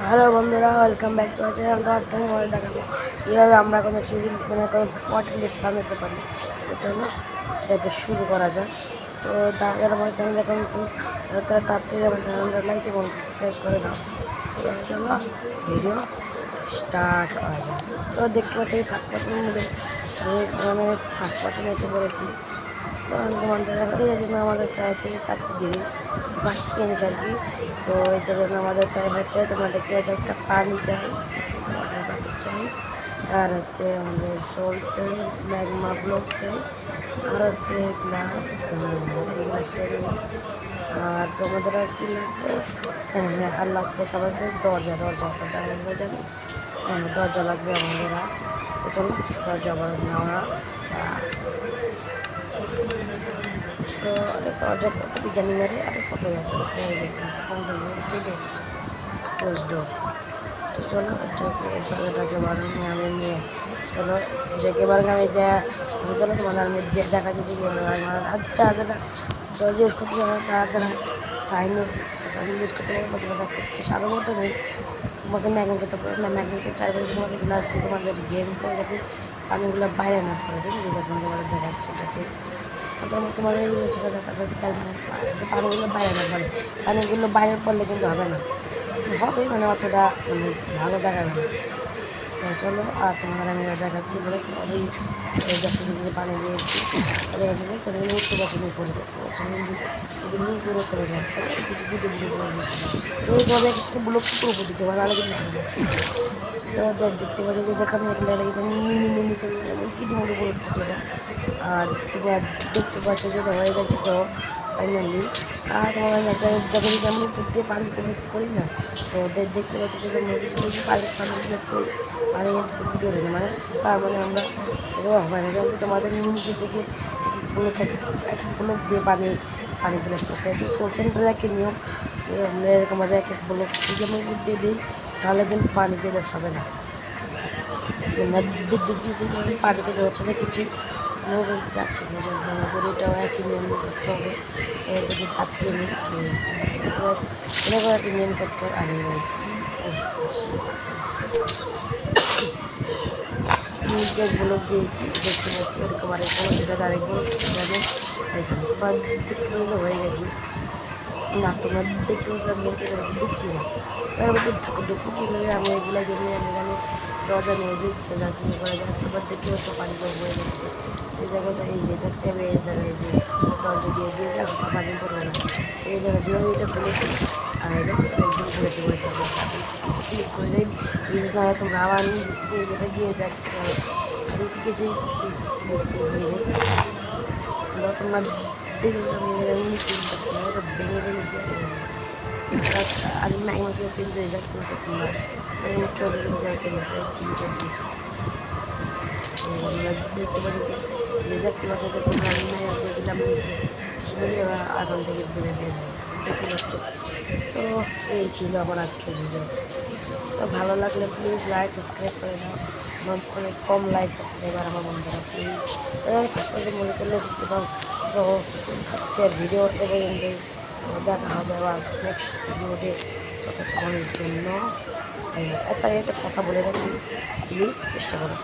Hello বন্ধুরা, welcome back to our channel. তো আজকে আমি তোমাদের দেখাবো কীভাবে আমরা কোনো সিভিল কোনো ওয়াটার লিফট বানাতে পারি। তো চলো এটাকে শুরু করা যাক। তো যারা আমার চ্যানেল দেখো তারা তাড়াতাড়ি আমার চ্যানেলটা লাইক এবং সাবস্ক্রাইব করে দাও। তো চলো ভিডিও স্টার্ট করা যাক। তো দেখতে পাচ্ছি আমি ফার্স্ট পার্সনের মধ্যে আমি ফার্স্ট পার্সনে এসে পড়েছি। তো আমি তোমাদের দেখাতে এই জন্য আমাদের চাইছে 4টি জিনিস, 5টি জিনিস আর কি। তো এই জন্য আমাদের চাই হচ্ছে, তোমরা দেখতে পাচ্ছ একটা পানি চাই, ওয়াটার বাকেট চাই, আর হচ্ছে আমাদের সল্ট চাই, ম্যাগমা ব্লক চাই, আর হচ্ছে গ্লাস, এই গ্লাসটা নিয়ে। আর তোমাদের আর কি লাগবে? হ্যাঁ, আর লাগবে আমাদের দরজা দরজা দরজা আমরা জানি। হ্যাঁ, দরজা লাগবে আমাদের। আর তো চলো দরজা আবার নেওয়া চা। তো দরজা কত জানি না রে, আরে কত ক্লোজ ডোর। তো চলো জায়গাটাকে বানানো আমি নিয়ে চলো এটাকে এবার আমি যা চলো তোমাদের আমি দেখা যাচ্ছে যে আচ্ছা যারা দরজা ইউজ করতে পারবে তারা যারা সাইন ইউজ করতে পারবে তোমাদের করতে সাধারণত নেই। তোমাকে ম্যাগনেট ম্যাগনেটের ট্রাইবেল তোমাকে গ্লাস দিয়ে তোমাদের গেম করে যাতে পানিগুলো বাইরে না পড়ে, ঠিক আছে? তোমাদের দেখাচ্ছে এটাকে তোমাদের পানিগুলো বাইরে না পড়ে, পানিগুলো বাইরে পড়লে কিন্তু হবে না, হবে মানে অতটা মানে ভালো দেখাবে না। তো চলো আর তোমাদের আমি দেখাচ্ছি বলে আমি দেখতে যে পানি দিয়েছি ওদের দেখতে উঠতে পারছি না, করে দেখতে পাচ্ছি যদি ব্লু করে করতে পারি কিছু কিছু ব্লু করে দিচ্ছি তোমাদের একটা ব্লক পুরো দিতে পারে, আলাদা কিছু তো দেখতে পাচ্ছি যে দেখাবো এখানে নিচে কিটি মতো করে উঠছে সেটা। আর তোমরা দেখতে পাচ্ছ যেটা হয়ে গেছে। তো ফাইনালি আর তোমার যখন যেমন উপর দিয়ে পানি মিক্স করি না, তো দেখতে পাচ্ছি যে পানি মিক্স করি পানি ফুটে ওঠে না, মানে তার মানে আমরা এটাও হয় না। কিন্তু তোমাদের নিচে থেকে এক ব্লক দিয়ে পানি পানি গ্লাস করতে হয়। সেন্টারে একই নিয়ম, আমরা এরকমভাবে এক ব্লক যেমন দিয়ে দিই, তাহলে কিন্তু পানি গ্লাস হবে না। পানি খেতে হচ্ছে না কিছুই যাচ্ছে না, আমাদের এটাও একই নিয়ম করতে হবে। এটাকে কাটিয়ে নিই এরকম একই নিয়ম করতে হবে। আরে ভাই কি যে ব্লক দিয়েছি দেখতে পাচ্ছি এরকম আরেক ব্লক, এটা আরেক ব্লক যাবে এখানে তোমার দেখতে পেলে হয়ে গেছি না। তোমরা দেখতে পাচ্ছি আমি ঢুকছি না, তার মধ্যে ঢুকবো কীভাবে? আমি এগুলোর জন্য আমি এখানে দরজা নিয়ে যাচ্ছে যাকে করা যায়। তোমার দেখতে পাচ্ছ পানি বয়ে যাচ্ছে এই জায়গাটা, এই যে দেখছি আমি এই জায়গায় যে দরজা দিয়ে দেখো পানি পড়বে না এই জায়গায় যেভাবে এটা খুলেছি। আর দেখছি আমি একদম খুলেছি বলেছি আমি কিছু ক্লিক করে যাই বিশেষ না, তোমরা আবার যেটা গিয়ে দেখতে হবে। আমি কিছু ক্লিক করে নিই, তোমরা দেখে আমি ভেঙে ফেলেছি। আর ম্যাগমাকে কিন্তু দেখতে পাচ্ছ তোমরা ম্যাগমাকে দেখে কি চোখ দিচ্ছে দেখতে পাচ্ছি যে দেখতে পাচ্ছ যে তোমরা আমি ম্যাগমাকে দিলাম নিচে সেগুলি আগুন থেকে দূরে বের হয়ে দেখতে পাচ্ছ। তো এই ছিল আমার আজকের ভিডিও। তো ভালো লাগলে প্লিজ লাইক সাবস্ক্রাইব করে দাও। আমার অনেক কম লাইক সাবস্ক্রাইবার আমার বন্ধুরা, প্লিজ সাবস্ক্রাইব মনে চলে এসেছি। এবং তো আজকের ভিডিও এবং দেখা হবে আবার নেক্সট ভিডিওতে, ততক্ষণের জন্য একটা কথা বলে রাখি, প্লিজ চেষ্টা করো।